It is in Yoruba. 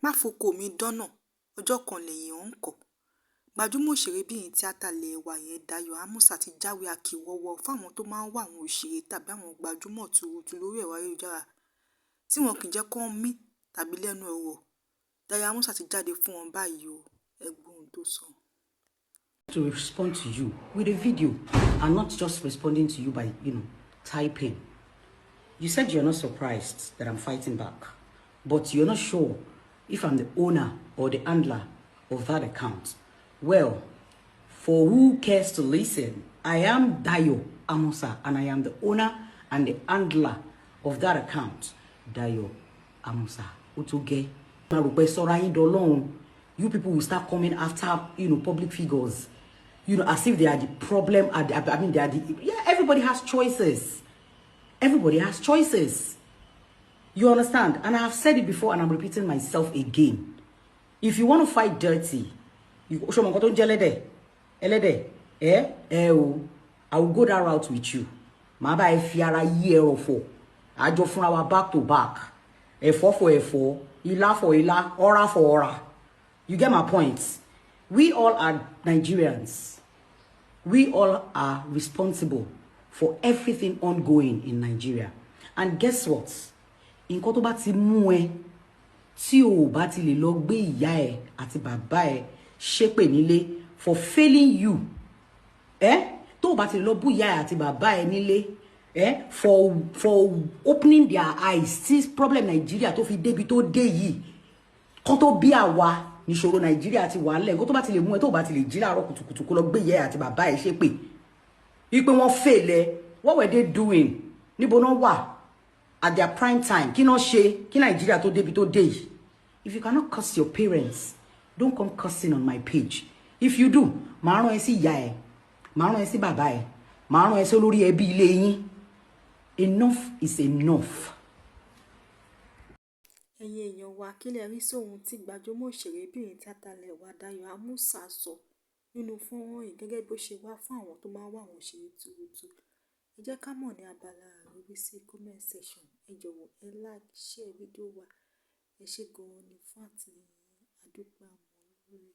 má foko mi dọ́nà ọjọ́ kan lẹ́yìn ò ń kọ́. Gbajúmọ̀ òṣèré bíi tíátà lẹ̀ wá yẹn DAYO AMUSA ti jáwé akíwọ́wọ́ fáwọn tó máa ń wá àwọn òṣèré tàbí àwọn gbajúmọ̀ tuurutu lórí ẹ̀rọ ayélujára tí wọn kì í jẹ́ kó mí tàbí lẹ́nu ọ̀rọ̀. DAYO AMUSA ti jáde fún wọn báyìí o, ẹ gbọ́ ohun tó sọ. To respond to you with a video and not just responding to you by, typing. You said you're not surprised that I'm fighting back, but you're not sure if I'm the owner or the handler of that account. Well, for who cares to listen, I am DAYO AMUSA and I am the owner and the handler of that account. DAYO AMUSA. Utuge. You people will start coming after, public figures. As if they are the problem. They are everybody has choices. Everybody has choices. You understand? And I have said it before and I'm repeating myself again. If you want to fight dirty, I will go that route with you. Maba efiara year or four. I just from our back to back. A4 for A4, ila for ila, ora for ora. You get my point? We all are Nigerians. We all are responsible for everything ongoing in Nigeria. And guess what? Nǹkan tó bá ti mú ẹ tí o bá ti lè lọ gbé ìyá ẹ àti bàbá ẹ ṣépè nílé for failing you. Tó bá ti lè lọ bú ìyá ẹ àti bàbá ẹ nílé for opening their eyes. This problem Nigeria tó fi débi tó dé yìí. Kan tó bí àwa níṣòro Nigeria ti wà lẹ̀. Nǹkan tó bá ti lè mú ẹ tó bá ti lè jí láàárọ̀ kùtùkùtù kó lọ gbé ìyá ẹ àti bàbá ẹ ṣépè. Ipe wọ́n fail ẹ. What were they doing? Níbo náà wà? At their prime time, kí náà ṣe kí Nigeria tó débi tó dé yìí. If you cannot curse your parents, don't come cursing on my page. If you do, màá rán ẹ sí ìyá ẹ, màá rán ẹ sí bàbá ẹ, màá rán ẹ sí olórí ẹbí ilé yín. Enough is enough. Ẹ̀yin èèyàn wa, kí lẹ rí sóhun tí gbajúmọ̀ òṣèrébìnrin tíátà lẹ̀ wá DAYO AMUSA sọ nínú fọ́nrán yìí gẹ́gẹ́ bó ṣe wá fún àwọn tó máa ń wá àwọn òṣèré tuurutu. Ẹ jẹ́ ká mọ̀ ní abala àríwí sí comment section. Ẹ jọ̀wọ́ ẹ like, share fídíò wa. Ẹ ṣé gan-an ni fún àtìlẹ́yìn. A dúpẹ́ àmọ́ lórí.